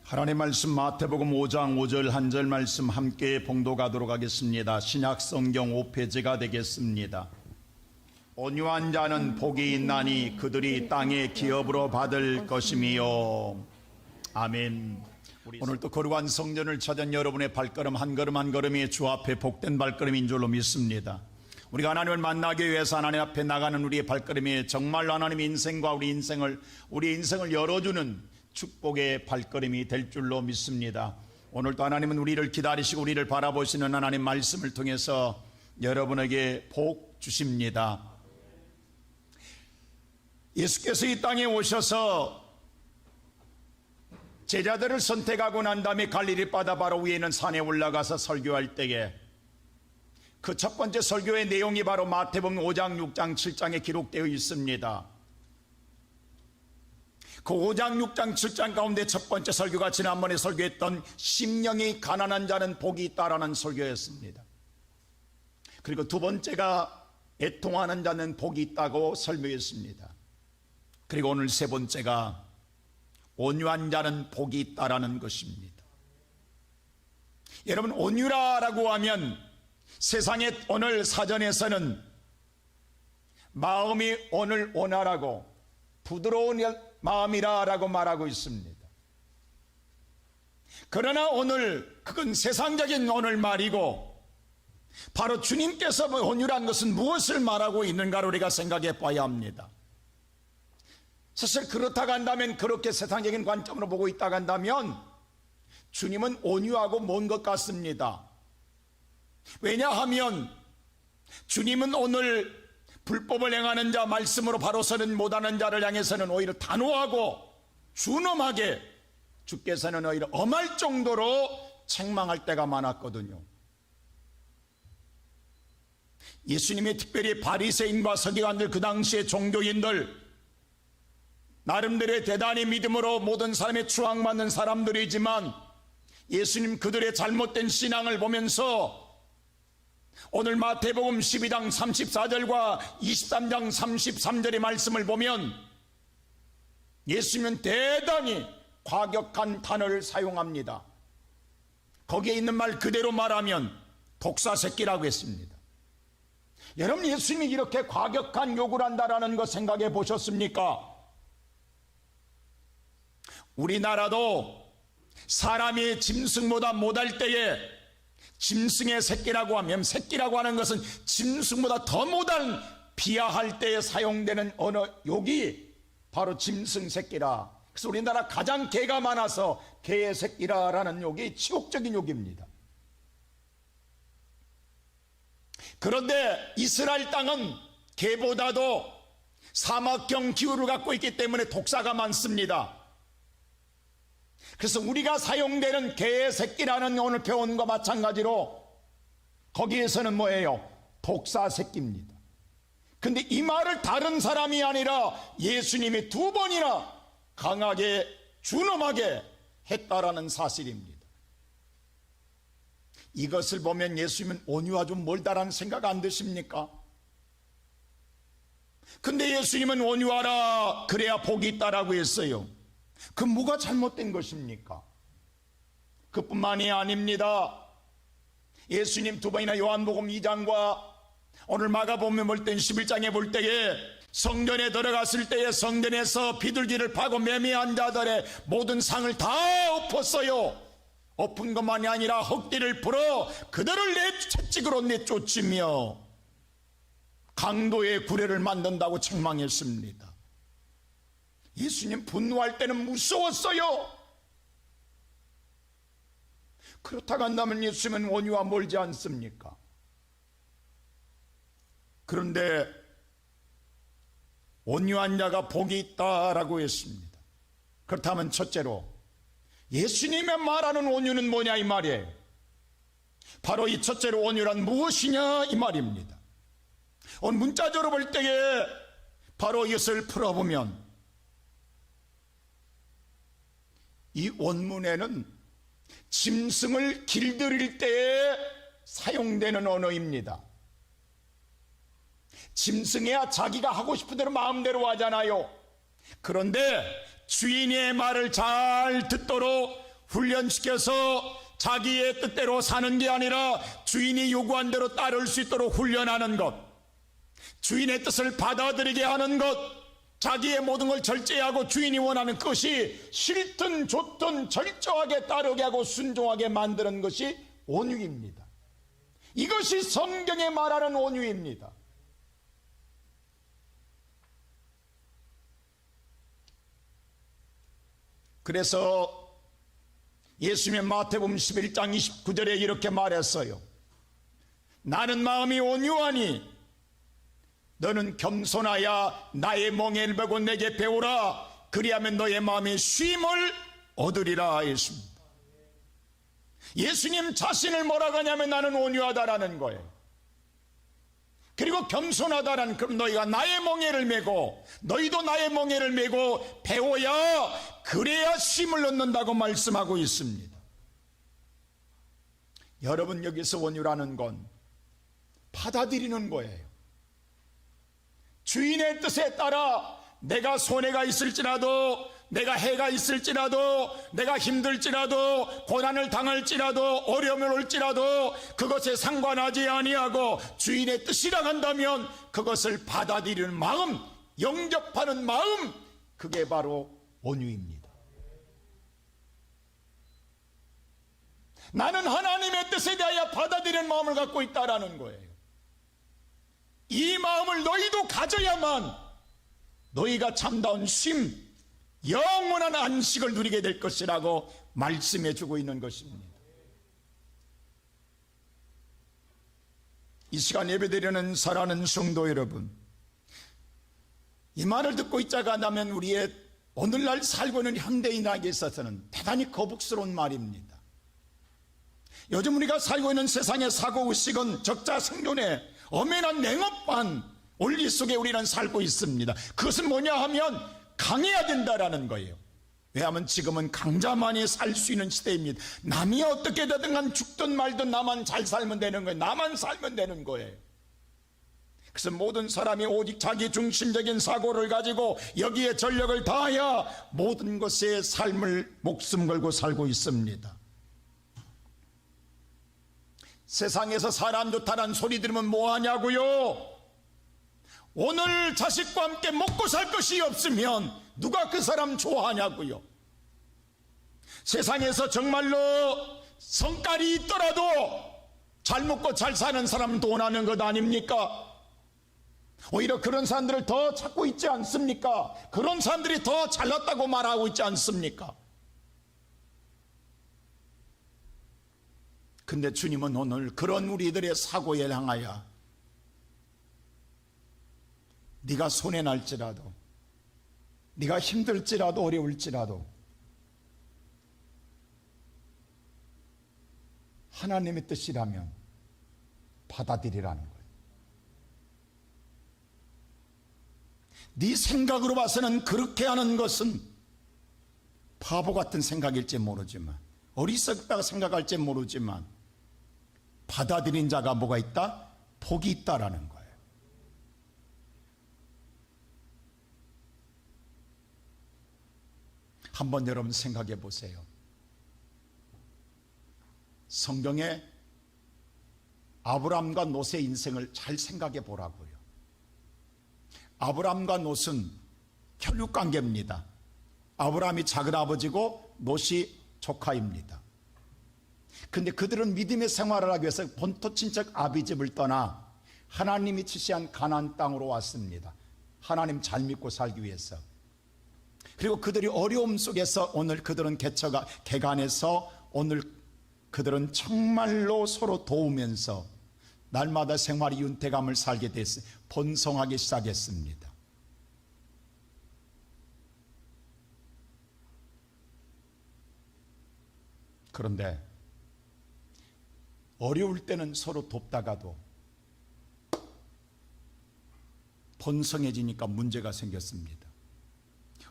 하나님 말씀 마태복음 5장 5절 한 절 말씀 함께 봉독하도록 하겠습니다. 신약 성경 5페이지가 되겠습니다. 온유한 자는 복이 있나니 그들이 땅의 기업으로 받을 것이미요. 아멘. 오늘도 거룩한 성전을 찾은 여러분의 발걸음 한 걸음 한 걸음이 주 앞에 복된 발걸음인 줄로 믿습니다. 우리가 하나님을 만나기 위해서 하나님 앞에 나가는 우리의 발걸음이 정말 하나님의 인생과 우리 인생을 열어주는 축복의 발걸음이 될 줄로 믿습니다. 오늘도 하나님은 우리를 기다리시고 우리를 바라보시는 하나님 말씀을 통해서 여러분에게 복 주십니다. 예수께서 이 땅에 오셔서 제자들을 선택하고 난 다음에 갈릴리 바다 바로 위에 있는 산에 올라가서 설교할 때에 그 첫 번째 설교의 내용이 바로 마태복음 5장, 6장, 7장에 기록되어 있습니다. 그 5장, 6장, 7장 가운데 첫 번째 설교가 지난번에 설교했던 심령이 가난한 자는 복이 있다라는 설교였습니다. 그리고 두 번째가 애통하는 자는 복이 있다고 설명했습니다. 그리고 오늘 세 번째가 온유한 자는 복이 있다라는 것입니다. 여러분, 온유라라고 하면 세상의 오늘 사전에서는 마음이 오늘 온화라고 부드러운 마음이라고 말하고 있습니다. 그러나 오늘 그건 세상적인 오늘 말이고 바로 주님께서 온유란 것은 무엇을 말하고 있는가를 우리가 생각해 봐야 합니다. 사실 그렇다고 한다면, 그렇게 세상적인 관점으로 보고 있다고 한다면 주님은 온유하고 먼 것 같습니다. 왜냐하면 주님은 오늘 불법을 행하는 자, 말씀으로 바로 서는 못하는 자를 향해서는 오히려 단호하고 준엄하게, 주께서는 오히려 엄할 정도로 책망할 때가 많았거든요. 예수님이 특별히 바리새인과 서기관들, 그 당시의 종교인들, 나름대로의 대단히 믿음으로 모든 사람의 추앙받는 사람들이지만 예수님 그들의 잘못된 신앙을 보면서 오늘 마태복음 12장 34절과 23장 33절의 말씀을 보면 예수님은 대단히 과격한 단어를 사용합니다. 거기에 있는 말 그대로 말하면 독사새끼라고 했습니다. 여러분, 예수님이 이렇게 과격한 욕을 한다라는 거 생각해 보셨습니까? 우리나라도 사람이 짐승보다 못할 때에 짐승의 새끼라고 하면, 새끼라고 하는 것은 짐승보다 더 못한, 비하할 때에 사용되는 언어 욕이 바로 짐승 새끼라. 그래서 우리나라 가장 개가 많아서 개의 새끼라라는 욕이 치욕적인 욕입니다. 그런데 이스라엘 땅은 개보다도 사막형 기후를 갖고 있기 때문에 독사가 많습니다. 그래서 우리가 사용되는 개의 새끼라는 오늘 표현과 마찬가지로 거기에서는 뭐예요? 독사 새끼입니다. 근데 이 말을 다른 사람이 아니라 예수님이 두 번이나 강하게 준엄하게 했다라는 사실입니다. 이것을 보면 예수님은 온유와 좀 멀다라는 생각 안 드십니까? 근데 예수님은 온유하라, 그래야 복이 있다라고 했어요. 그 뭐가 잘못된 것입니까? 그뿐만이 아닙니다. 예수님 두 번이나 요한복음 2장과 오늘 마가복음에 볼 때 11장에 볼 때에 성전에 들어갔을 때에 성전에서 비둘기를 파고 매매한 자들의 모든 상을 다 엎었어요. 엎은 것만이 아니라 헛기를 풀어 그들을 채찍으로 내쫓으며 강도의 구레를 만든다고 책망했습니다. 예수님 분노할 때는 무서웠어요. 그렇다고 한다면 예수님은 온유와 멀지 않습니까? 그런데 온유한 자가 복이 있다라고 했습니다. 그렇다면 첫째로 예수님의 말하는 온유는 뭐냐 이 말이에요. 바로 이 첫째로 온유란 무엇이냐 이 말입니다. 오늘 문자적으로 볼 때에 바로 이것을 풀어보면 이 원문에는 짐승을 길들일 때에 사용되는 언어입니다. 짐승이야 자기가 하고 싶은 대로 마음대로 하잖아요. 그런데 주인의 말을 잘 듣도록 훈련시켜서 자기의 뜻대로 사는 게 아니라 주인이 요구한 대로 따를 수 있도록 훈련하는 것, 주인의 뜻을 받아들이게 하는 것, 자기의 모든 걸 절제하고 주인이 원하는 것이 싫든 좋든 절저하게 따르게 하고 순종하게 만드는 것이 온유입니다. 이것이 성경에 말하는 온유입니다. 그래서 예수님의 마태복음 11장 29절에 이렇게 말했어요. 나는 마음이 온유하니 너는 겸손하여 나의 멍에를 베고 내게 배우라. 그리하면 너의 마음이 쉼을 얻으리라 했습니다. 예수님 자신을 뭐라고 하냐면 나는 온유하다라는 거예요. 그리고 겸손하다라는, 그럼 너희가 나의 멍에를 메고 너희도 나의 멍에를 메고 배워야 그래야 쉼을 얻는다고 말씀하고 있습니다. 여러분, 여기서 온유라는 건 받아들이는 거예요. 주인의 뜻에 따라 내가 손해가 있을지라도, 내가 해가 있을지라도, 내가 힘들지라도, 고난을 당할지라도, 어려움을 올지라도 그것에 상관하지 아니하고 주인의 뜻이라 한다면 그것을 받아들이는 마음, 영접하는 마음, 그게 바로 온유입니다. 나는 하나님의 뜻에 대하여 받아들이는 마음을 갖고 있다라는 거예요. 이 마음을 너희도 가져야만 너희가 참다운 쉼, 영원한 안식을 누리게 될 것이라고 말씀해 주고 있는 것입니다. 이 시간 예배드리는 사랑하는 성도 여러분, 이 말을 듣고 있자가 나면 우리의 오늘날 살고 있는 현대인에게 있어서는 대단히 거북스러운 말입니다. 요즘 우리가 살고 있는 세상의 사고의식은 적자생존의 엄연한 냉혹한 원리 속에 우리는 살고 있습니다. 그것은 뭐냐 하면 강해야 된다라는 거예요. 왜냐하면 지금은 강자만이 살 수 있는 시대입니다. 남이 어떻게 되든 간 죽든 말든 나만 잘 살면 되는 거예요. 나만 살면 되는 거예요. 그래서 모든 사람이 오직 자기 중심적인 사고를 가지고 여기에 전력을 다하여 모든 것에 삶을 목숨 걸고 살고 있습니다. 세상에서 사람 좋다는 소리 들으면 뭐하냐고요? 오늘 자식과 함께 먹고 살 것이 없으면 누가 그 사람 좋아하냐고요? 세상에서 정말로 성깔이 있더라도 잘 먹고 잘 사는 사람은 돈하는 것 아닙니까? 오히려 그런 사람들을 더 찾고 있지 않습니까? 그런 사람들이 더 잘났다고 말하고 있지 않습니까? 근데 주님은 오늘 그런 우리들의 사고에 향하여 네가 손해날지라도, 네가 힘들지라도, 어려울지라도 하나님의 뜻이라면 받아들이라는 거예요. 네 생각으로 봐서는 그렇게 하는 것은 바보 같은 생각일지 모르지만, 어리석다고 생각할지 모르지만 받아들인 자가 뭐가 있다? 복이 있다라는 거예요. 한번 여러분 생각해 보세요. 성경에 아브람과 롯의 인생을 잘 생각해 보라고요. 아브람과 롯은 혈육관계입니다. 아브람이 작은아버지고 롯이 조카입니다. 근데 그들은 믿음의 생활을 하기 위해서 본토 친척 아비집을 떠나 하나님이 지시한 가나안 땅으로 왔습니다. 하나님 잘 믿고 살기 위해서. 그리고 그들이 어려움 속에서 오늘 그들은 개간해서 오늘 그들은 정말로 서로 도우면서 날마다 생활의 윤택함을 살게 됐어요. 번성하기 시작했습니다. 그런데 어려울 때는 서로 돕다가도 번성해지니까 문제가 생겼습니다.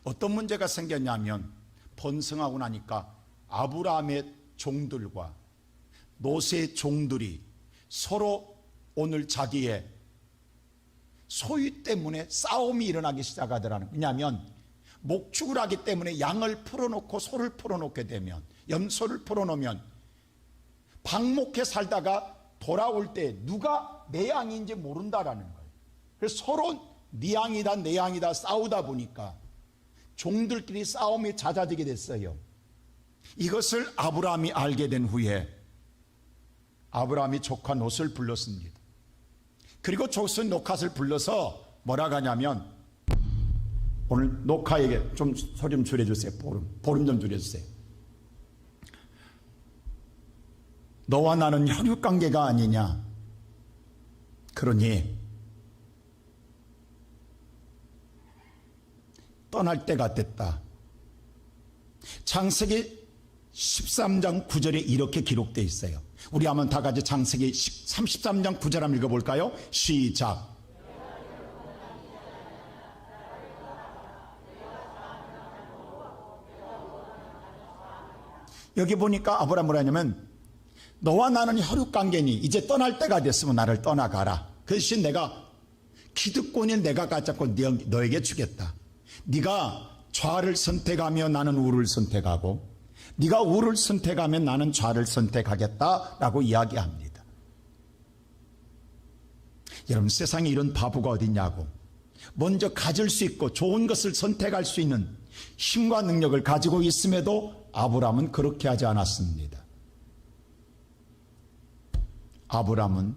어떤 문제가 생겼냐면 번성하고 나니까 아브라함의 종들과 롯의 종들이 서로 오늘 자기의 소유 때문에 싸움이 일어나기 시작하더라는. 왜냐하면 목축을 하기 때문에 양을 풀어놓고 소를 풀어놓게 되면 염소를 풀어놓으면 방목해 살다가 돌아올 때 누가 내 양인지 모른다라는 거예요. 그래서 서로 네 양이다 내 양이다 싸우다 보니까 종들끼리 싸움이 잦아지게 됐어요. 이것을 아브라함이 알게 된 후에 아브라함이 조카 롯을 불렀습니다. 그리고 조카 롯을 불러서 뭐라고 하냐면, 오늘 녹화에게 좀 소리 좀 줄여주세요. 보름 좀 줄여주세요. 너와 나는 혈육관계가 아니냐. 그러니 떠날 때가 됐다. 창세기 13장 9절에 이렇게 기록되어 있어요. 우리 한번 다 같이 창세기 33장 9절 한번 읽어볼까요? 시작. 여기 보니까 아브라함 뭐라 하냐면, 너와 나는 혈육관계니 이제 떠날 때가 됐으면 나를 떠나가라. 그 대신 내가 기득권이 내가 갖잡고 너에게 주겠다. 네가 좌를 선택하며 나는 우를 선택하고, 네가 우를 선택하면 나는 좌를 선택하겠다라고 이야기합니다. 여러분, 세상에 이런 바보가 어딨냐고. 먼저 가질 수 있고 좋은 것을 선택할 수 있는 힘과 능력을 가지고 있음에도 아브라함은 그렇게 하지 않았습니다. 아브라함은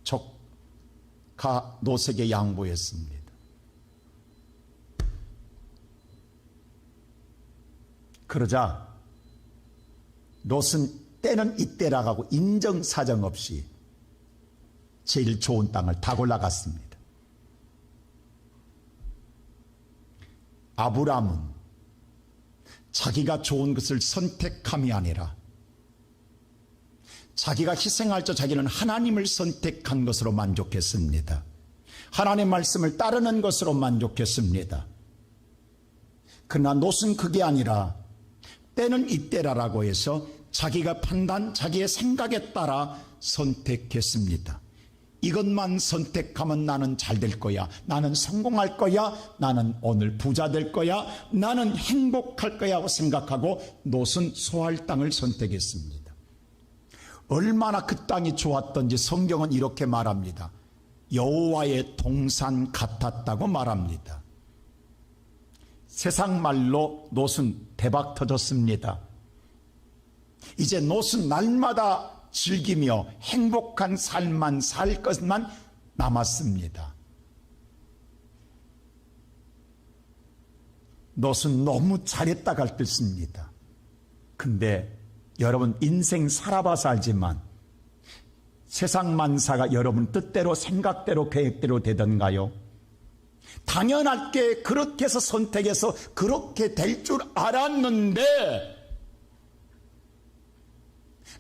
조카 롯에게 양보했습니다. 그러자 롯은 때는 이때라고 하고 인정사정 없이 제일 좋은 땅을 다 골라갔습니다. 아브라함은 자기가 좋은 것을 선택함이 아니라 자기가 희생할 때 자기는 하나님을 선택한 것으로 만족했습니다. 하나님의 말씀을 따르는 것으로 만족했습니다. 그러나 롯은 그게 아니라 때는 이때라라고 해서 자기가 판단, 자기의 생각에 따라 선택했습니다. 이것만 선택하면 나는 잘 될 거야, 나는 성공할 거야, 나는 오늘 부자 될 거야, 나는 행복할 거야 하고 생각하고 롯은 소할 땅을 선택했습니다. 얼마나 그 땅이 좋았던지 성경은 이렇게 말합니다. 여호와의 동산 같았다고 말합니다. 세상 말로 롯은 대박 터졌습니다. 이제 롯은 날마다 즐기며 행복한 삶만 살 것만 남았습니다. 롯은 너무 잘했다고 할 뜻입니다. 근데 여러분, 인생 살아봐서 알지만 세상 만사가 여러분 뜻대로 생각대로 계획대로 되던가요? 당연하게 그렇게 해서 선택해서 그렇게 될 줄 알았는데,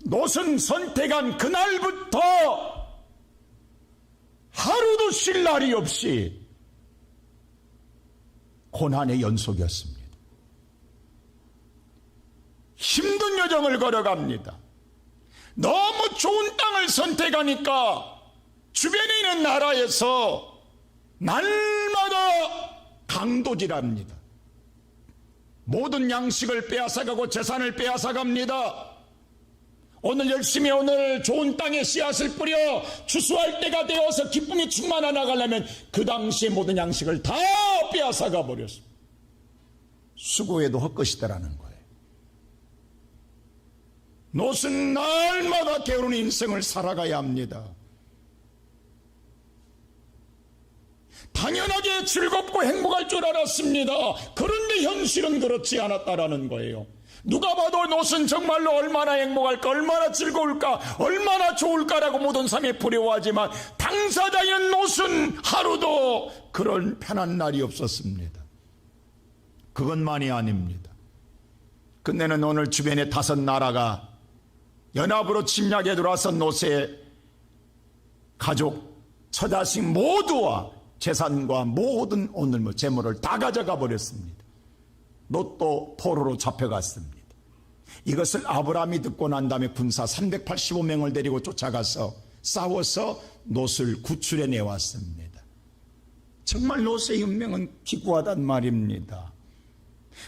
롯은 선택한 그날부터 하루도 쉴 날이 없이 고난의 연속이었습니다. 힘든 여정을 걸어갑니다. 너무 좋은 땅을 선택하니까 주변에 있는 나라에서 날마다 강도질합니다. 모든 양식을 빼앗아가고 재산을 빼앗아갑니다. 오늘 열심히 오늘 좋은 땅에 씨앗을 뿌려 추수할 때가 되어서 기쁨이 충만하 나가려면 그 당시에 모든 양식을 다 빼앗아가 버렸습니다. 수고해도 헛것이다라는 거예요. 롯은 날마다 게으른 인생을 살아가야 합니다. 당연하게 즐겁고 행복할 줄 알았습니다. 그런데 현실은 그렇지 않았다라는 거예요. 누가 봐도 롯은 정말로 얼마나 행복할까, 얼마나 즐거울까, 얼마나 좋을까라고 모든 삶에 부러워하지만 당사자인 롯은 하루도 그런 편한 날이 없었습니다. 그것만이 아닙니다. 근데는 오늘 주변에 5 나라가 연합으로 침략에 들어와서 롯의 가족, 처자식 모두와 재산과 모든 오늘 재물을 다 가져가 버렸습니다. 롯도 포로로 잡혀갔습니다. 이것을 아브라함이 듣고 난 다음에 군사 385명을 데리고 쫓아가서 싸워서 롯을 구출해 내왔습니다. 정말 롯의 운명은 기구하단 말입니다.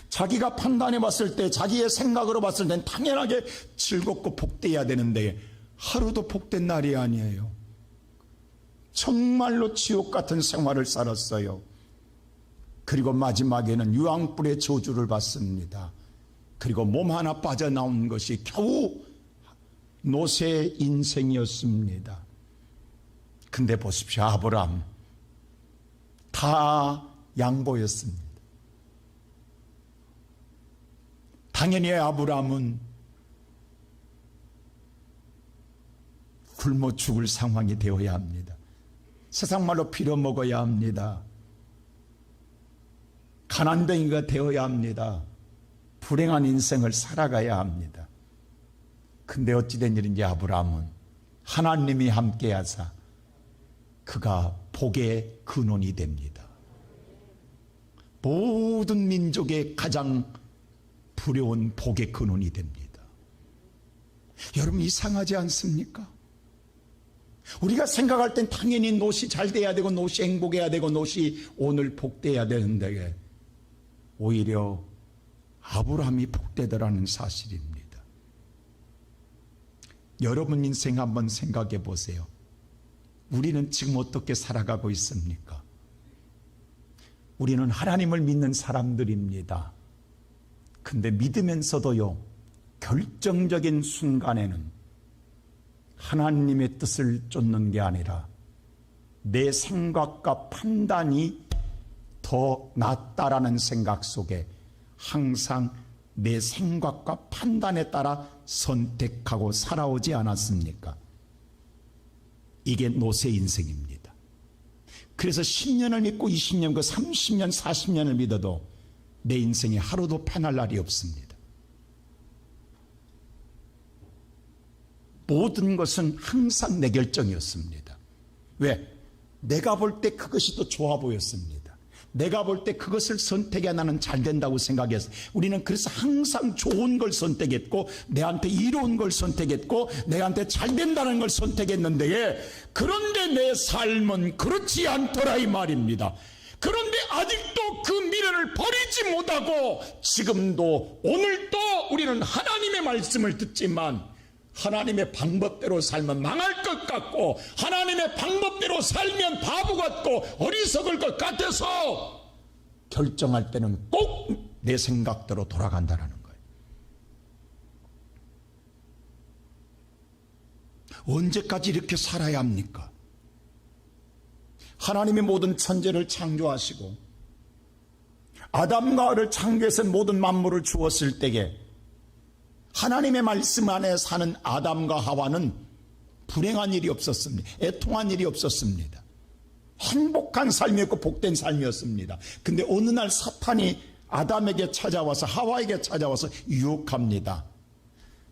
자기가 판단해 봤을 때, 자기의 생각으로 봤을 땐 당연하게 즐겁고 복되어야 되는데 하루도 복된 날이 아니에요. 정말로 지옥 같은 생활을 살았어요. 그리고 마지막에는 유황불의 저주를 받습니다. 그리고 몸 하나 빠져나온 것이 겨우 노새의 인생이었습니다. 근데 보십시오. 아브라함 다 양보였습니다. 당연히 아브라함은 굶어 죽을 상황이 되어야 합니다. 세상 말로 빌어먹어야 합니다. 가난뱅이가 되어야 합니다. 불행한 인생을 살아가야 합니다. 근데 어찌된 일인지 아브라함은 하나님이 함께하사 그가 복의 근원이 됩니다. 모든 민족의 가장 부려운 복의 근원이 됩니다. 여러분 이상하지 않습니까? 우리가 생각할 땐 당연히 노시 잘 돼야 되고 노시 행복해야 되고 노시 오늘 복돼야 되는데 오히려 아브라함이 복되더라는 사실입니다. 여러분 인생 한번 생각해 보세요. 우리는 지금 어떻게 살아가고 있습니까? 우리는 하나님을 믿는 사람들입니다. 근데 믿으면서도요, 결정적인 순간에는 하나님의 뜻을 쫓는 게 아니라 내 생각과 판단이 더 낫다라는 생각 속에 항상 내 생각과 판단에 따라 선택하고 살아오지 않았습니까? 이게 노새 인생입니다. 그래서 10년을 믿고 20년, 그 30년, 40년을 믿어도 내 인생에 하루도 편할 날이 없습니다. 모든 것은 항상 내 결정이었습니다. 왜? 내가 볼 때 그것이 더 좋아 보였습니다. 내가 볼 때 그것을 선택해야 나는 잘 된다고 생각했어요. 우리는 그래서 항상 좋은 걸 선택했고 내한테 이로운 걸 선택했고 내한테 잘 된다는 걸 선택했는데, 그런데 내 삶은 그렇지 않더라 이 말입니다. 그런데 아직도 그 미래를 버리지 못하고 지금도 오늘도 우리는 하나님의 말씀을 듣지만 하나님의 방법대로 살면 망할 것 같고 하나님의 방법대로 살면 바보 같고 어리석을 것 같아서 결정할 때는 꼭 내 생각대로 돌아간다는 거예요. 언제까지 이렇게 살아야 합니까? 하나님이 모든 천재를 창조하시고 아담과 하와를 창조해서 모든 만물을 주었을 때에 하나님의 말씀 안에 사는 아담과 하와는 불행한 일이 없었습니다. 애통한 일이 없었습니다. 행복한 삶이었고 복된 삶이었습니다. 근데 어느 날 사탄이 아담에게 찾아와서 하와에게 찾아와서 유혹합니다.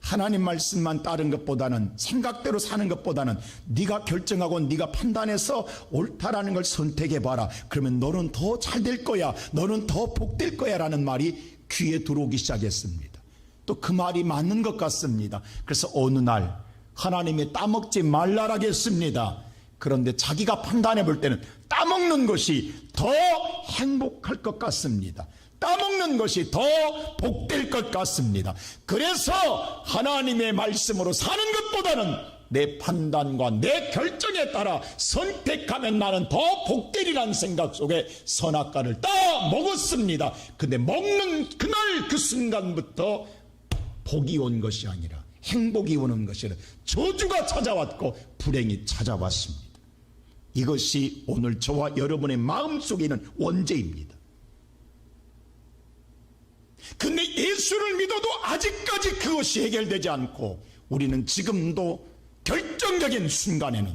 하나님 말씀만 따른 것보다는, 생각대로 사는 것보다는 네가 결정하고 네가 판단해서 옳다라는 걸 선택해봐라. 그러면 너는 더 잘 될 거야, 너는 더 복될 거야 라는 말이 귀에 들어오기 시작했습니다. 또 그 말이 맞는 것 같습니다. 그래서 어느 날 하나님이 따먹지 말라라겠습니다. 그런데 자기가 판단해 볼 때는 따먹는 것이 더 행복할 것 같습니다. 따먹는 것이 더 복될 것 같습니다. 그래서 하나님의 말씀으로 사는 것보다는 내 판단과 내 결정에 따라 선택하면 나는 더 복되리라는 생각 속에 선악과를 따 먹었습니다. 근데 먹는 그날 그 순간부터 복이 온 것이 아니라 행복이 오는 것이 아니라 저주가 찾아왔고 불행이 찾아왔습니다. 이것이 오늘 저와 여러분의 마음속에 있는 원죄입니다. 근데 예수를 믿어도 아직까지 그것이 해결되지 않고 우리는 지금도 결정적인 순간에는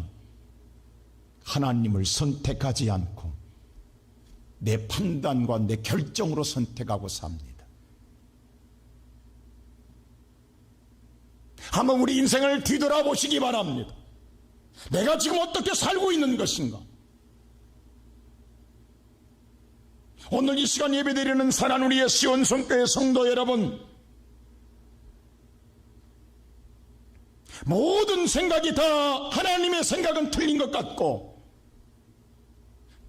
하나님을 선택하지 않고 내 판단과 내 결정으로 선택하고 삽니다. 한번 우리 인생을 뒤돌아보시기 바랍니다. 내가 지금 어떻게 살고 있는 것인가? 오늘 이 시간 예배드리는 사랑하는 우리의 시온성교회 성도 여러분, 모든 생각이 다 하나님의 생각은 틀린 것 같고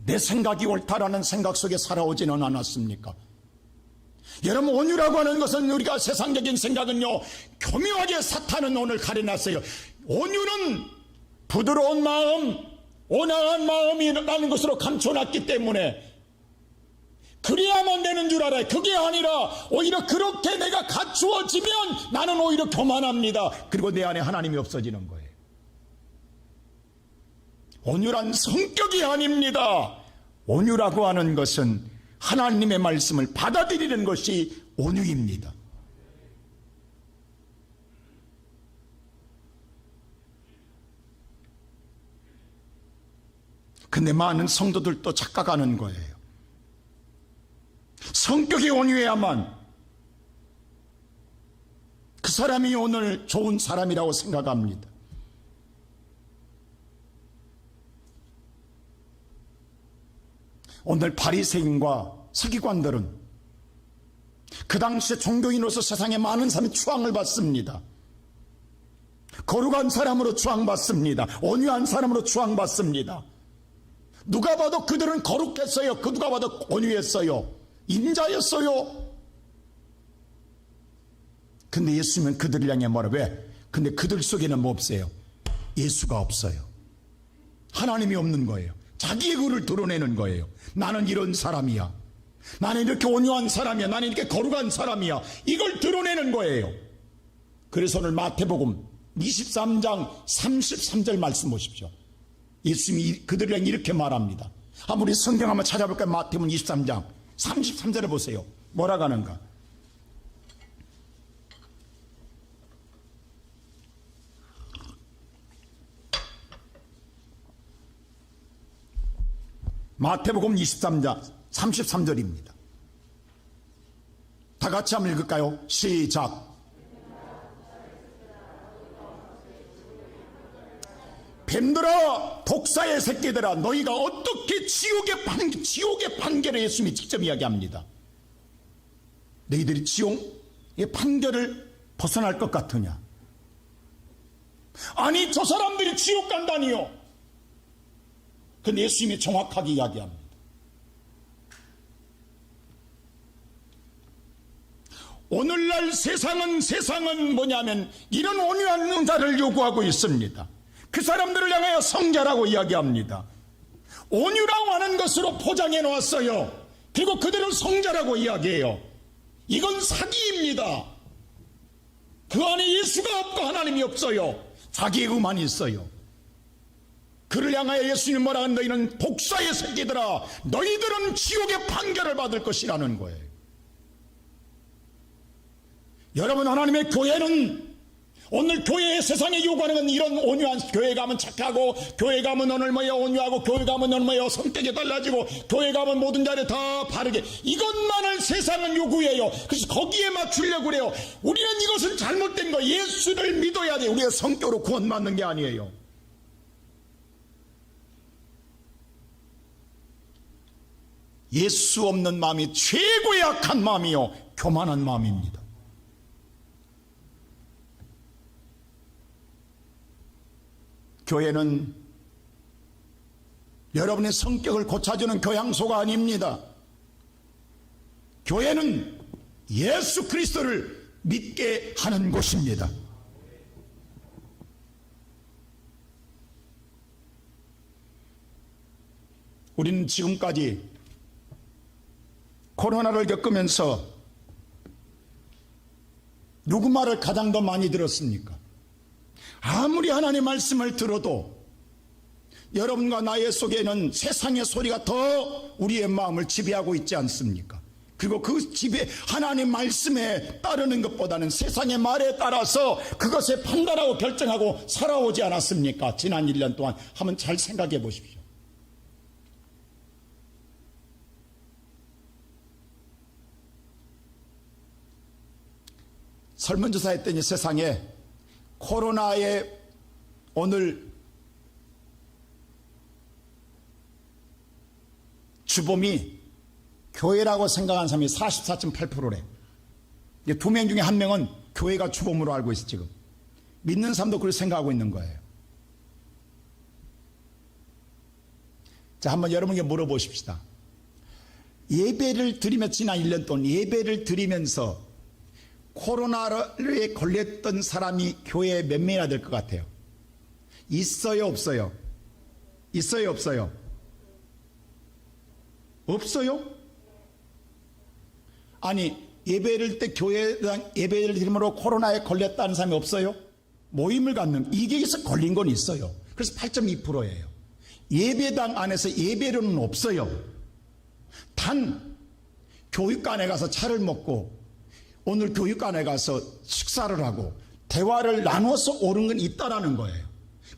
내 생각이 옳다라는 생각 속에 살아오지는 않았습니까? 여러분, 온유라고 하는 것은 우리가 세상적인 생각은요, 교묘하게 사탄은 오늘 가려놨어요. 온유는 부드러운 마음, 온화한 마음이라는 것으로 감춰놨기 때문에 그래야만 되는 줄 알아요. 그게 아니라 오히려 그렇게 내가 갖추어지면 나는 오히려 교만합니다. 그리고 내 안에 하나님이 없어지는 거예요. 온유란 성격이 아닙니다. 온유라고 하는 것은 하나님의 말씀을 받아들이는 것이 온유입니다. 근데 많은 성도들도 착각하는 거예요. 성격이 온유해야만 그 사람이 오늘 좋은 사람이라고 생각합니다. 오늘 바리새인과 서기관들은 그 당시에 종교인으로서 세상에 많은 사람이 추앙을 받습니다. 거룩한 사람으로 추앙받습니다. 온유한 사람으로 추앙받습니다. 누가 봐도 그들은 거룩했어요. 그 누가 봐도 온유했어요. 인자였어요. 근데 예수님은 그들을 향해 뭐라? 왜? 근데 그들 속에는 뭐 없어요? 예수가 없어요. 하나님이 없는 거예요. 자기의 의를 드러내는 거예요. 나는 이런 사람이야. 나는 이렇게 온유한 사람이야. 나는 이렇게 거룩한 사람이야. 이걸 드러내는 거예요. 그래서 오늘 마태복음 23장 33절 말씀 보십시오. 예수님이 그들을 향해 이렇게 말합니다. 한번 우리 성경 한번 찾아볼까요? 마태복음 23장 33절을 보세요. 뭐라고 하는가? 마태복음 23장 33절입니다. 다 같이 한번 읽을까요? 시작. 뱀들아, 독사의 새끼들아, 너희가 어떻게 지옥의 판결을 예수님이 직접 이야기합니다. 너희들이 지옥의 판결을 벗어날 것 같으냐? 아니, 저 사람들이 지옥 간다니요. 근데 예수님이 정확하게 이야기합니다. 오늘날 세상은 뭐냐면 이런 온유한 은사를 요구하고 있습니다. 그 사람들을 향하여 성자라고 이야기합니다. 온유라고 하는 것으로 포장해 놓았어요. 그리고 그들을 성자라고 이야기해요. 이건 사기입니다. 그 안에 예수가 없고 하나님이 없어요. 자기의 의만 있어요. 그를 향하여 예수님 뭐라 하는, 너희는 독사의 새끼들아, 너희들은 지옥의 판결을 받을 것이라는 거예요. 여러분, 하나님의 교회는 오늘 교회의 세상에 요구하는 건 이런 온유한, 교회 가면 착하고, 교회 가면 오늘 뭐야 온유하고, 교회 가면 오늘 뭐야 성격이 달라지고, 교회 가면 모든 자리 다 바르게, 이것만을 세상은 요구해요. 그래서 거기에 맞추려고 그래요. 우리는 이것은 잘못된 거, 예수를 믿어야 돼요. 우리의 성격으로 구원받는 게 아니에요. 예수 없는 마음이 최고의 악한 마음이요, 교만한 마음입니다. 교회는 여러분의 성격을 고쳐주는 교양소가 아닙니다. 교회는 예수 그리스도를 믿게 하는 곳입니다. 우리는 지금까지 코로나를 겪으면서 누구 말을 가장 더 많이 들었습니까? 아무리 하나님의 말씀을 들어도 여러분과 나의 속에는 세상의 소리가 더 우리의 마음을 지배하고 있지 않습니까? 그리고 그 지배, 하나님 말씀에 따르는 것보다는 세상의 말에 따라서 그것에 판단하고 결정하고 살아오지 않았습니까? 지난 1년 동안 한번 잘 생각해 보십시오. 설문조사 했더니 세상에 코로나의 오늘 주범이 교회라고 생각하는 사람이 44.8%래. 2명 중에 1명은 교회가 주범으로 알고 있어. 지금 믿는 사람도 그렇게 생각하고 있는 거예요. 자, 한번 여러분에게 물어보십시다. 예배를 드리며 지난 1년 동안 예배를 드리면서 코로나에 걸렸던 사람이 교회에 몇 명이나 될 것 같아요? 있어요, 없어요? 있어요, 없어요? 없어요? 아니, 예배를 때 교회당 예배를 드림으로 코로나에 걸렸다는 사람이 없어요? 모임을 갖는 이게서 걸린 건 있어요. 그래서 8.2%예요. 예배당 안에서 예배로는 없어요. 단 교육관에 가서 차를 먹고 오늘 교육관에 가서 식사를 하고 대화를 나눠서 오른 건 있다라는 거예요.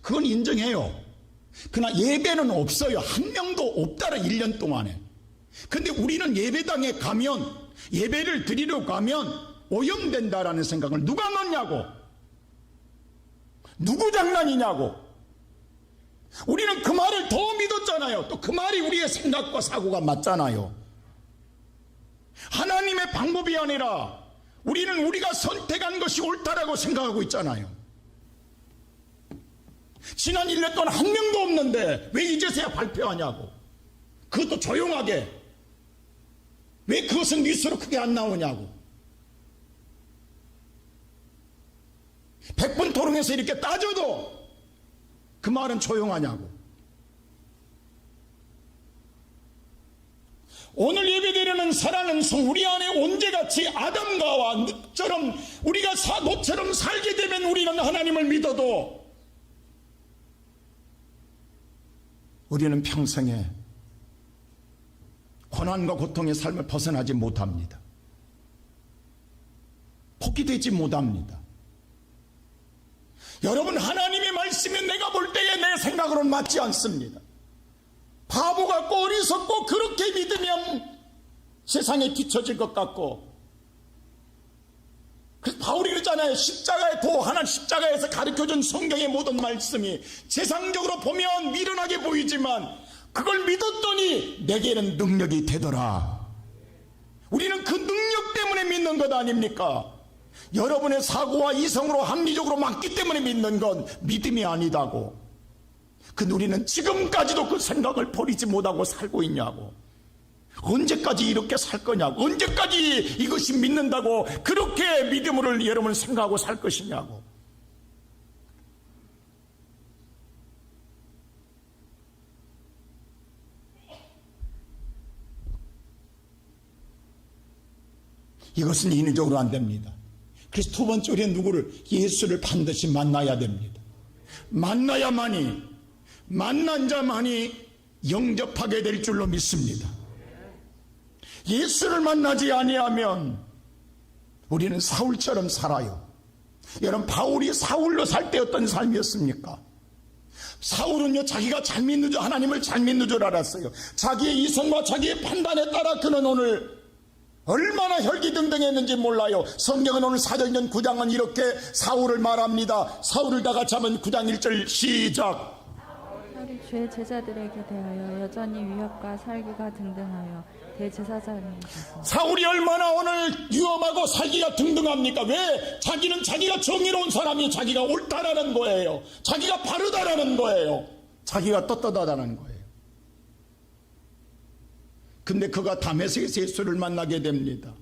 그건 인정해요. 그러나 예배는 없어요. 한 명도 없다라 1년 동안에. 근데 우리는 예배당에 가면 예배를 드리러 가면 오염된다라는 생각을 누가 넣냐고. 누구 장난이냐고. 우리는 그 말을 더 믿었잖아요. 또 그 말이 우리의 생각과 사고가 맞잖아요. 하나님의 방법이 아니라 우리는 우리가 선택한 것이 옳다라고 생각하고 있잖아요. 지난 1년 동안 한 명도 없는데 왜 이제서야 발표하냐고. 그것도 조용하게. 왜 그것은 뉴스로 크게 안 나오냐고. 100분 토론에서 이렇게 따져도 그 말은 조용하냐고. 오늘 예배드리는 살아는 성 우리 안에 언제같이 아담과 늑처럼 우리가 노처럼 살게 되면 우리는 하나님을 믿어도 우리는 평생에 고난과 고통의 삶을 벗어나지 못합니다. 포기되지 못합니다. 여러분, 하나님의 말씀이 내가 볼 때에 내 생각으로는 맞지 않습니다. 바보 같고 어리석고 그렇게 믿으면 세상에 뒤처질 것 같고. 그래서 바울이 그랬잖아요. 십자가에서 가르쳐준 성경의 모든 말씀이 세상적으로 보면 미련하게 보이지만 그걸 믿었더니 내게는 능력이 되더라. 우리는 그 능력 때문에 믿는 것 아닙니까? 여러분의 사고와 이성으로 합리적으로 맞기 때문에 믿는 건 믿음이 아니다고. 그 우리는 지금까지도 그 생각을 버리지 못하고 살고 있냐고. 언제까지 이렇게 살 거냐고. 언제까지 이것이 믿는다고 그렇게 믿음으로 여러분 생각하고 살 것이냐고. 이것은 인위적으로 안 됩니다. 그래서 두 번째 우리는 누구를? 예수를 반드시 만나야 됩니다. 만나야만이, 만난 자만이 영접하게 될 줄로 믿습니다. 예수를 만나지 아니하면 우리는 사울처럼 살아요. 여러분, 바울이 사울로 살 때 어떤 삶이었습니까? 사울은요, 자기가 잘 믿는 줄, 하나님을 잘 믿는 줄 알았어요. 자기의 이성과 자기의 판단에 따라 그는 오늘 얼마나 혈기등등했는지 몰라요. 성경은 오늘 사도행전 9장은 이렇게 사울을 말합니다. 사울을 다 같이 하면 9장 1절 시작. 사울이 주의 제자들에게 대하여 여전히 위협과 살기가 등등하여 대제사장이시소. 사울이 얼마나 오늘 위험하고 살기가 등등합니까? 왜? 자기는 자기가 정의로운 사람이 자기가 옳다라는 거예요. 자기가 바르다라는 거예요. 자기가 떳떳하다는 거예요. 근데 그가 다메섹에서 예수를 만나게 됩니다.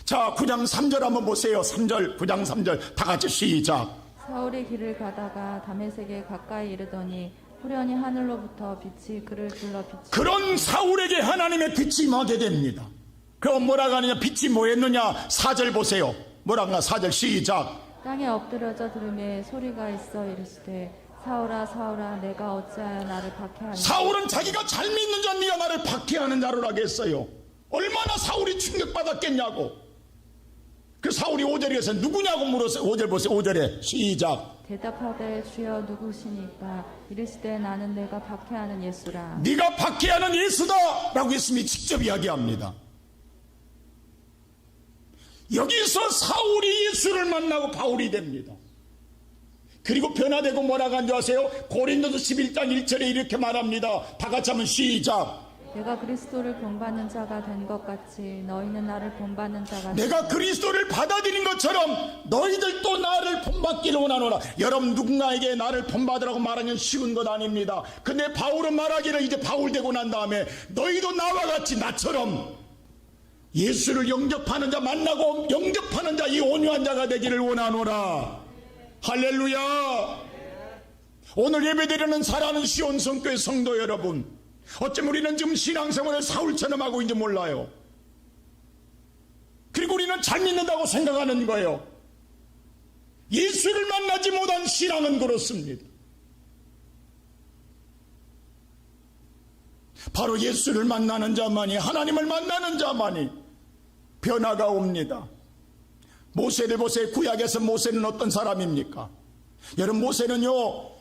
자, 9장 3절 한번 보세요. 3절, 9장 3절 다 같이 시작. 사울이 길을 가다가 다메섹에 가까이 이르더니 후련히 하늘로부터 빛이 그를 둘러 비치. 그런 사울에게 하나님의 빛이 임하게 됩니다. 그럼 뭐라고 하느냐? 빛이 뭐였느냐? 4절 보세요. 뭐라고 하나? 4절 시작. 땅에 엎드려져 들음에 소리가 있어 이르시되 사울아 사울아 내가 어찌하여 나를 박해하느냐. 사울은 자기가 잘 믿는 자 네가 나를 박해하는 자로 하겠어요. 얼마나 사울이 충격받았겠냐고. 그 사울이 5절에서 누구냐고 물었어요. 5절 보세요. 5절에 시작. 대답하되 주여 누구시니까 이르시되 나는 내가 박해하는 예수라. 네가 박해하는 예수다 라고 예수님이 직접 이야기합니다. 여기서 사울이 예수를 만나고 바울이 됩니다. 그리고 변화되고 뭐라고 한 줄 아세요? 고린도서 11장 1절에 이렇게 말합니다. 다 같이 하면 시작. 내가 그리스도를 본받는 자가 된 것 같이 너희는 나를 본받는 자가 내가 그리스도를 받아들인 것처럼 너희들도 나를 본받기를 원하노라. 여러분, 누군가에게 나를 본받으라고 말하면 쉬운 것 아닙니다. 근데 바울은 말하기를, 이제 바울 되고 난 다음에 너희도 나와 같이 나처럼 예수를 영접하는 자, 만나고 영접하는 자, 이 온유한 자가 되기를 원하노라. 할렐루야. 오늘 예배드리는 사랑하는 시온 성교회 성도 여러분, 어쩜 우리는 지금 신앙생활을 사울처럼 하고 있는지 몰라요. 그리고 우리는 잘 믿는다고 생각하는 거예요. 예수를 만나지 못한 신앙은 그렇습니다. 바로 예수를 만나는 자만이, 하나님을 만나는 자만이 변화가 옵니다. 모세를 보세요. 구약에서 모세는 어떤 사람입니까? 여러분, 모세는요,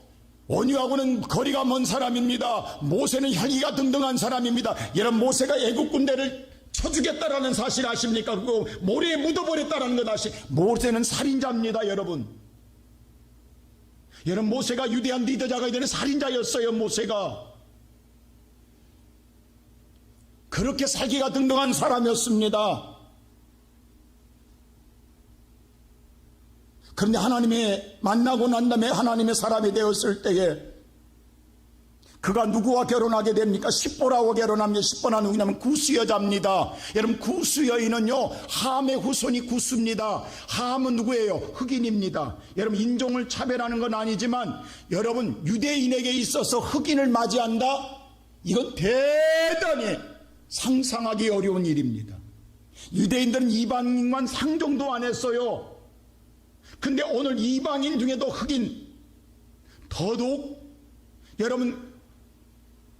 온유하고는 거리가 먼 사람입니다. 모세는 혈기가 등등한 사람입니다. 여러분, 모세가 애국 군대를 쳐주겠다라는 사실 아십니까? 그거 모래에 묻어버렸다라는 것 모세는 살인자입니다, 여러분. 여러분, 모세가 유대한 리더자가 되는 살인자였어요, 모세가. 그렇게 살기가 등등한 사람이었습니다. 그런데 하나님의 만나고 난 다음에 하나님의 사람이 되었을 때에 그가 누구와 결혼하게 됩니까? 십보라고 결혼합니다. 십보라 누구냐면 구스 여자입니다. 여러분, 구스 여인은요, 함의 후손이 구스입니다. 함은 누구예요? 흑인입니다. 여러분, 인종을 차별하는 건 아니지만 여러분, 유대인에게 있어서 흑인을 맞이한다? 이건 대단히 상상하기 어려운 일입니다. 유대인들은 이방인만 상종도 안 했어요. 근데 오늘 이방인 중에도 흑인, 더더욱 여러분,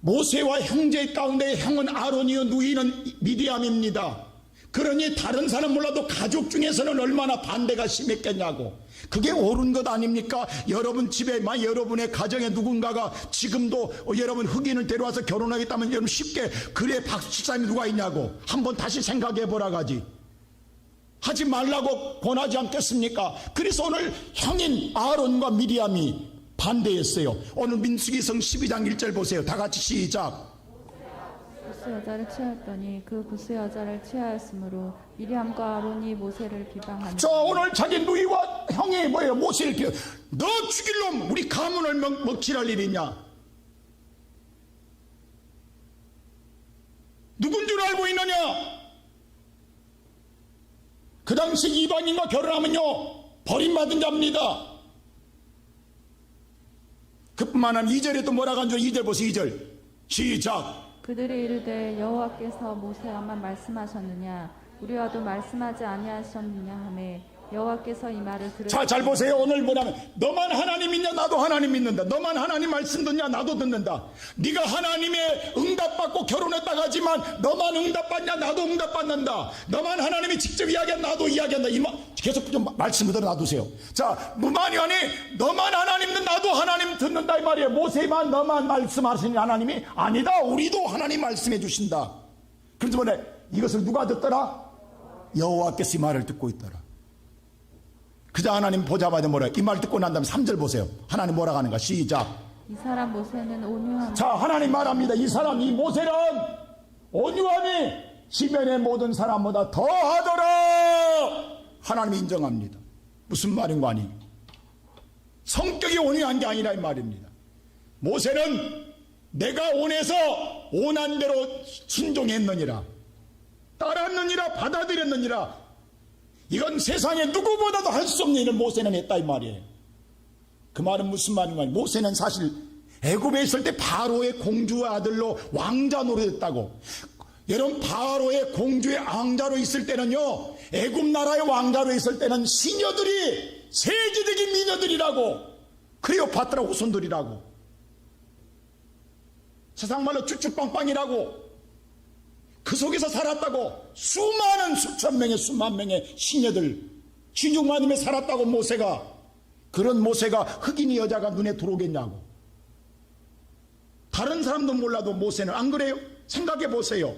모세와 형제 가운데 형은 아론이요 누이는 미디암입니다. 그러니 다른 사람 몰라도 가족 중에서는 얼마나 반대가 심했겠냐고. 그게 옳은 것 아닙니까? 여러분 집에, 여러분의 가정에 누군가가 지금도 여러분 흑인을 데려와서 결혼하겠다면 여러분 쉽게, 그래 박수 사람이 누가 있냐고 한번 다시 생각해 보라 가지. 하지 말라고 권하지 않겠습니까? 그래서 오늘 형인 아론과 미리암이 반대했어요. 오늘 민수기성 12장 1절 보세요. 다 같이 시작. 구스 여자를 취하였더니 그 구스 여자를 취하였으므로 미리암과 아론이 모세를 비방하니. 자, 오늘 자기 누이와 형이 뭐예요? 모세를 비방. 너 죽일 놈, 우리 가문을 먹칠할 일이냐? 누군 줄 알고 있느냐? 그 당시 이방인과 결혼하면요, 버림받은 자입니다. 그뿐만 아니라 2절에 또 뭐라고 한줄 2절 보세요. 2절 시작. 그들이 이르되 여호와께서 모세와만 말씀하셨느냐 우리와도 말씀하지 아니하셨느냐 하매 여호와께서 이 말을 들으시고. 자, 잘 보세요. 오늘 뭐냐면 너만 하나님 믿냐? 나도 하나님 믿는다. 너만 하나님 말씀 듣냐? 나도 듣는다. 네가 하나님의 응답받고 결혼했다고 하지만 너만 응답받냐? 나도 응답받는다. 너만 하나님이 직접 이야기한다. 나도 이야기한다. 계속 좀 말씀 그대로 놔두세요. 자, 무만이 아니 너만 하나님 듣는다. 나도 하나님 듣는다 이 말이에요. 모세만 너만 말씀하시는 하나님이 아니다. 우리도 하나님 말씀해 주신다. 그래서 뭐래? 이것을 누가 듣더라? 여호와께서 이 말을 듣고 있더라. 그자 하나님 보자마자 뭐라? 이 말 듣고 난 다음에 3절 보세요. 하나님 뭐라고 하는가? 시작. 이 사람 모세는 온유함. 자, 하나님 말합니다. 이 사람, 이 모세는 온유함이 지면의 모든 사람보다 더하더라. 하나님이 인정합니다. 무슨 말인 거 아니? 성격이 온유한 게 아니라 이 말입니다. 모세는 내가 원해서 원한 대로 순종했느니라, 따랐느니라, 받아들였느니라. 이건 세상에 누구보다도 할 수 없는 일을 모세는 했다 이 말이에요. 그 말은 무슨 말인가? 모세는 사실 애굽에 있을 때 바로의 공주의 아들로 왕자 노릇했다고. 여러분, 바로의 공주의 왕자로 있을 때는요, 애굽 나라의 왕자로 있을 때는 시녀들이 세계적인 미녀들이라고, 클레오파트라 후손들이라고, 세상 말로 쭈쭈빵빵이라고, 그 속에서 살았다고. 수많은 수천 명의 수만 명의 시녀들 진중마님에 살았다고. 모세가, 그런 모세가 흑인이 여자가 눈에 들어오겠냐고. 다른 사람도 몰라도 모세는 안 그래요? 생각해 보세요.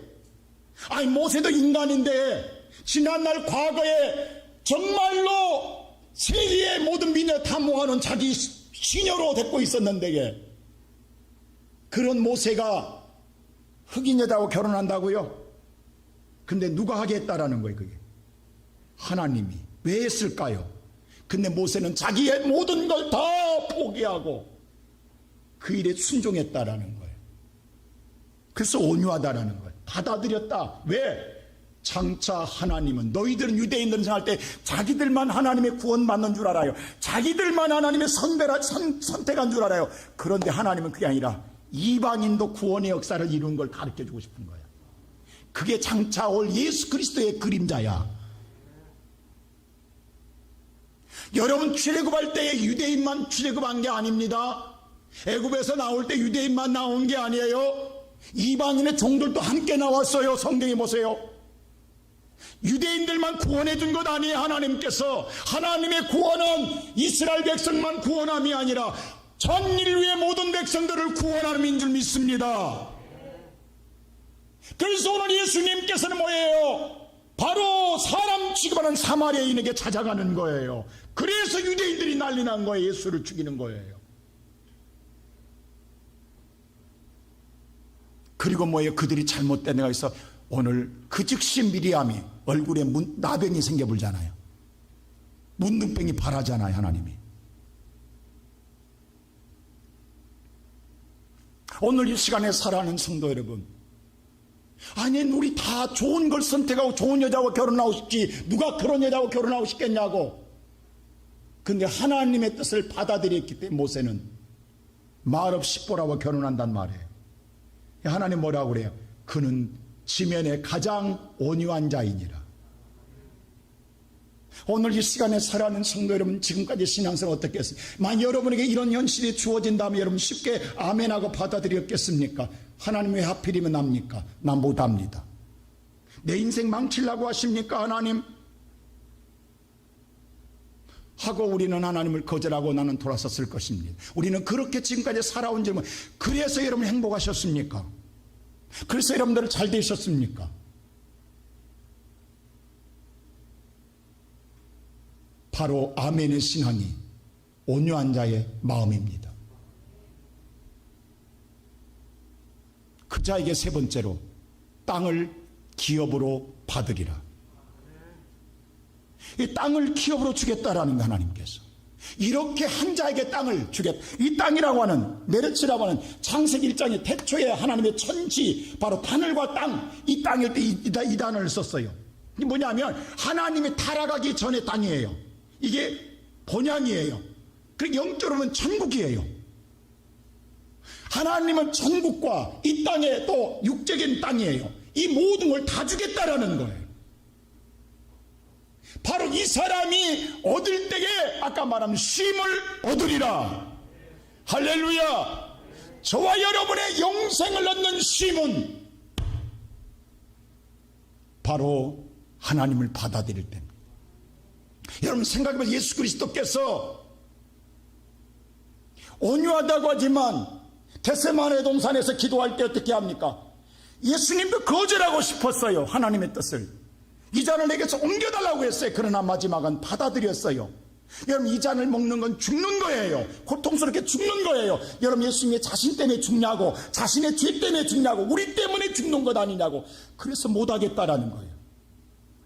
아니, 모세도 인간인데 지난날 과거에 정말로 세계의 모든 미녀 탐호하는 자기 시녀로 데리고 있었는데, 그런 모세가 흑인 여자하고 결혼한다고요? 근데 누가 하게 했다라는 거예요, 그게. 하나님이. 왜 했을까요? 근데 모세는 자기의 모든 걸 다 포기하고 그 일에 순종했다라는 거예요. 그래서 온유하다라는 거예요. 받아들였다. 왜? 장차 하나님은, 너희들은 유대인들은 생각할 때 자기들만 하나님의 구원받는 줄 알아요. 자기들만 하나님의 선택한 줄 알아요. 그런데 하나님은 그게 아니라 이방인도 구원의 역사를 이루는 걸 가르쳐주고 싶은 거예요. 그게 장차 올 예수 그리스도의 그림자야. 여러분, 출애굽할 때에 유대인만 출애굽한 게 아닙니다. 애굽에서 나올 때 유대인만 나온 게 아니에요. 이방인의 종들도 함께 나왔어요. 성경에 보세요. 유대인들만 구원해 준 것 아니에요. 하나님께서. 하나님의 구원은 이스라엘 백성만 구원함이 아니라 전 인류의 모든 백성들을 구원하는 줄 믿습니다. 그래서 오늘 예수님께서는 뭐예요? 바로 사람 취급하는 사마리아인에게 찾아가는 거예요. 그래서 유대인들이 난리 난 거예요. 예수를 죽이는 거예요. 그리고 뭐예요? 그들이 잘못된 데가 있어 오늘 그 즉시 미리암이 얼굴에 나병이 생겨불잖아요. 문둥병이 발하잖아요. 하나님이. 오늘 이 시간에 살아가는 성도 여러분, 아니 우리 다 좋은 걸 선택하고 좋은 여자하고 결혼하고 싶지 누가 그런 여자하고 결혼하고 싶겠냐고. 근데 하나님의 뜻을 받아들였기 때문에 모세는 말없이 보라고 결혼한단 말이에요. 하나님 뭐라고 그래요? 그는 지면에 가장 온유한 자이니라. 오늘 이 시간에 살아가는 성도 여러분, 지금까지 신앙생활 어떻게 했어요? 만약 여러분에게 이런 현실이 주어진다면 여러분 쉽게 아멘하고 받아들였겠습니까? 하나님 왜 하필이면 납니까? 난 못합니다. 내 인생 망치려고 하십니까? 하나님? 하고 우리는 하나님을 거절하고 나는 돌아섰을 것입니다. 우리는 그렇게 지금까지 살아온 점은, 그래서 여러분 행복하셨습니까? 그래서 여러분들 잘 되셨습니까? 바로 아멘의 신앙이 온유한 자의 마음입니다. 그 자에게 세 번째로 땅을 기업으로 받으리라. 이 땅을 기업으로 주겠다라는 거 하나님께서. 이렇게 한 자에게 땅을 주겠다. 이 땅이라고 하는, 메르츠라고 하는 창세기 1장의 태초에 하나님의 천지, 바로 하늘과 땅, 이 땅일 때 이 단어를 썼어요. 이게 뭐냐면 하나님이 타락하기 전의 땅이에요. 이게 본향이에요. 그리고 영적으로는 천국이에요. 하나님은 천국과 이 땅에 또 육적인 땅이에요. 이 모든 걸 다 주겠다라는 거예요. 바로 이 사람이 얻을 때에 아까 말한 쉼을 얻으리라. 할렐루야. 저와 여러분의 영생을 얻는 쉼은 바로 하나님을 받아들일 때입니다. 여러분 생각해보면 예수 그리스도께서 온유하다고 하지만 겟세마네 동산에서 기도할 때 어떻게 합니까? 예수님도 거절하고 싶었어요. 하나님의 뜻을. 이 잔을 내게서 옮겨달라고 했어요. 그러나 마지막은 받아들였어요. 여러분 이 잔을 먹는 건 죽는 거예요. 고통스럽게 죽는 거예요. 여러분 예수님이 자신 때문에 죽냐고, 자신의 죄 때문에 죽냐고, 우리 때문에 죽는 것 아니냐고. 그래서 못하겠다라는 거예요.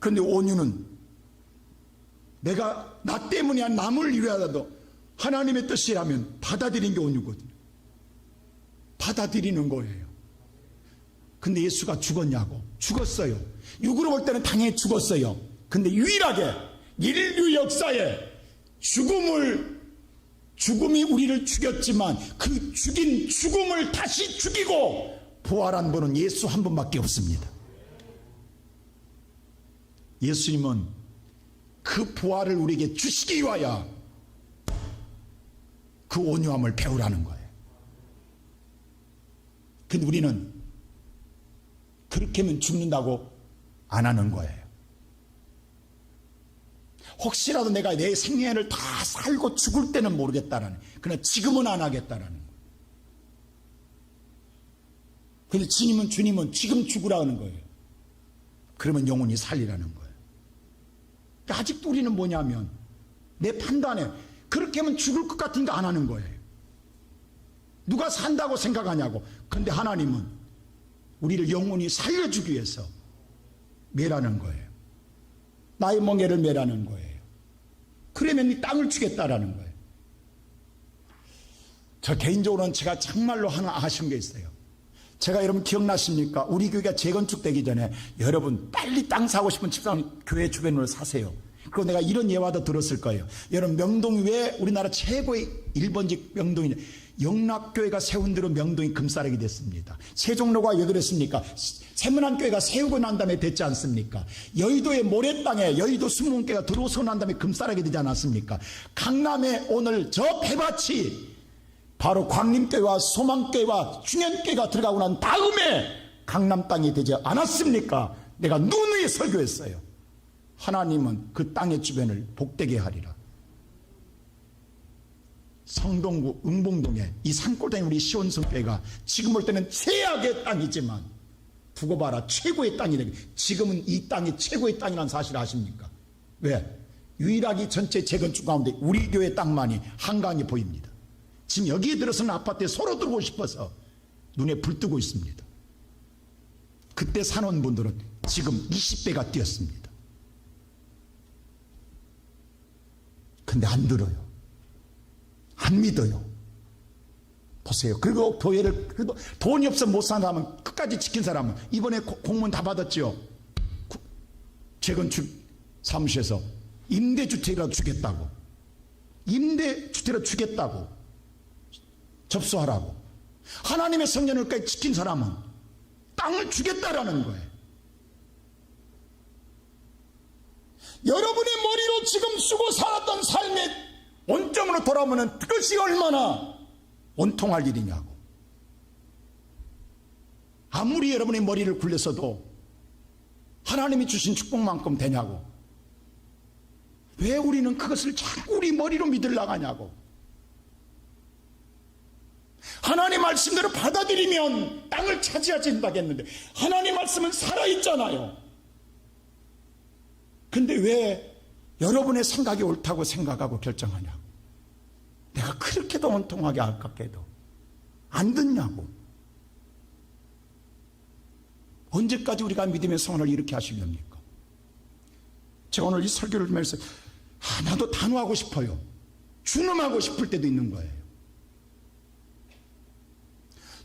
그런데 온유는 내가 나 때문에 남을 위하여도 하나님의 뜻이라면 받아들이는 게 온유거든요. 받아들이는 거예요. 근데 예수가 죽었냐고. 죽었어요. 육으로 볼 때는 당연히 죽었어요. 근데 유일하게 인류 역사에 죽음이 우리를 죽였지만 그 죽인 죽음을 다시 죽이고 부활한 분은 예수 한 분밖에 없습니다. 예수님은 그 부활을 우리에게 주시기 위하여 그 온유함을 배우라는 거예요. 근데 우리는 그렇게 하면 죽는다고 안 하는 거예요. 혹시라도 내가 내 생애를 다 살고 죽을 때는 모르겠다라는, 그러나 지금은 안 하겠다라는 거예요. 근데 주님은 지금 죽으라는 거예요. 그러면 영혼이 살리라는 거예요. 아직도 우리는 뭐냐면 내 판단에 그렇게 하면 죽을 것 같은 거 안 하는 거예요. 누가 산다고 생각하냐고. 근데 하나님은 우리를 영원히 살려주기 위해서 매라는 거예요. 나의 멍에를 매라는 거예요. 그러면 이 땅을 주겠다라는 거예요. 저 개인적으로는 제가 정말로 하나 아쉬운 게 있어요. 제가 여러분 기억나십니까? 우리 교회가 재건축되기 전에 여러분 빨리 땅 사고 싶은 집사람 교회 주변으로 사세요. 그리고 내가 이런 예화도 들었을 거예요. 여러분 명동이 왜 우리나라 최고의 1번지 명동이냐? 영락교회가 세운 대로 명동이 금싸라기 됐습니다. 세종로가 왜 그랬습니까? 세문안교회가 세우고 난 다음에 됐지 않습니까? 여의도의 모래땅에 여의도 수문교회가 들어오고 난 다음에 금싸라기 되지 않았습니까? 강남에 오늘 저 배밭이 바로 광림교회와 소망교회와 충현교회가 들어가고 난 다음에 강남 땅이 되지 않았습니까? 내가 누누이 설교했어요. 하나님은 그 땅의 주변을 복되게 하리라. 성동구 응봉동에 이 산골동에 우리 시온성교회가 지금 볼 때는 최악의 땅이지만 두고 봐라 최고의 땅이 되게. 지금은 이 땅이 최고의 땅이라는 사실을 아십니까? 왜? 유일하게 전체 재건축 가운데 우리 교회 땅만이 한강이 보입니다. 지금 여기에 들어서는 아파트에 서로 들어오고 싶어서 눈에 불 뜨고 있습니다. 그때 사는 분들은 지금 20배가 뛰었습니다. 근데 안 들어요. 안 믿어요. 보세요. 그리고 교회를 그래도 돈이 없어 못 사는 사람은 끝까지 지킨 사람은 이번에 공무원 다 받았죠. 재건축 사무실에서 임대주택이라도 주겠다고, 임대주택이라도 주겠다고 접수하라고. 하나님의 성전을까지 지킨 사람은 땅을 주겠다라는 거예요. 여러분의 머리로 지금 쓰고 살았던 삶의 원점으로 돌아오면 그것이 얼마나 원통할 일이냐고. 아무리 여러분의 머리를 굴려서도 하나님이 주신 축복만큼 되냐고. 왜 우리는 그것을 자꾸 우리 머리로 믿으려고 하냐고. 하나님 말씀대로 받아들이면 땅을 차지하지 못하겠는데 하나님 말씀은 살아있잖아요. 근데 왜 여러분의 생각이 옳다고 생각하고 결정하냐고. 내가 그렇게도 원통하게 아깝게도 안 듣냐고. 언제까지 우리가 믿음의 성원을 이렇게 하시렵니까? 제가 오늘 이 설교를 들으면서 나도 단호하고 싶어요. 준엄하고 싶을 때도 있는 거예요.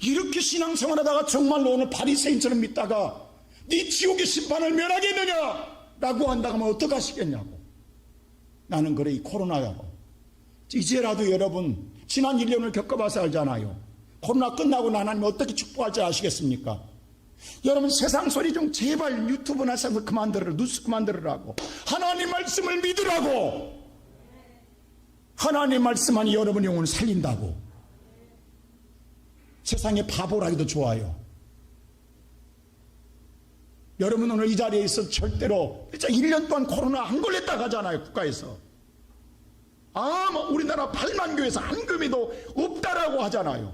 이렇게 신앙생활하다가 정말로 오늘 바리새인처럼 믿다가 네 지옥의 심판을 면하겠느냐 라고 한다고 하면 어떡하시겠냐고. 나는 그래 이 코로나하고 이제라도 여러분 지난 1년을 겪어봐서 알잖아요. 코로나 끝나고 하나님 어떻게 축복할지 아시겠습니까? 여러분 세상 소리 좀 제발 유튜브나 해서 그만 들으라. 뉴스 그만 들으라고. 하나님 말씀을 믿으라고. 하나님 말씀만이 여러분의 영혼을 살린다고. 세상에 바보라기도 좋아요. 여러분 오늘 이 자리에 있어 절대로 진짜 1년 동안 코로나 안 걸렸다고 하잖아요. 국가에서. 우리나라 8만 교회에서 한 금이도 없다라고 하잖아요.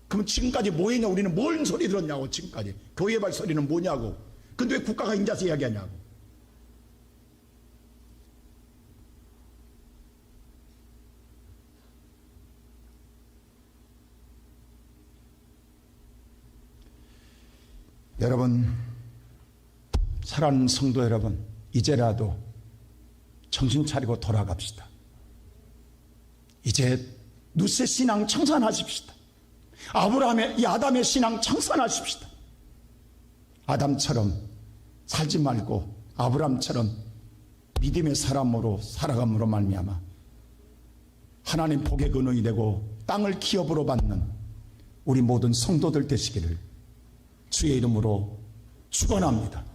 그럼 지금까지 뭐 했냐? 우리는 뭔 소리 들었냐고. 지금까지 교회 발 소리는 뭐냐고. 근데 왜 국가가 인자서 이야기하냐고. 여러분, 사랑하는 성도 여러분, 이제라도 정신 차리고 돌아갑시다. 이제 누세 신앙 청산하십시다. 이 아담의 신앙 청산하십시다. 아담처럼 살지 말고 아브람처럼 믿음의 사람으로 살아감으로 말미암아 하나님 복의 근원이 되고 땅을 기업으로 받는 우리 모든 성도들 되시기를 주의 이름으로 축원합니다.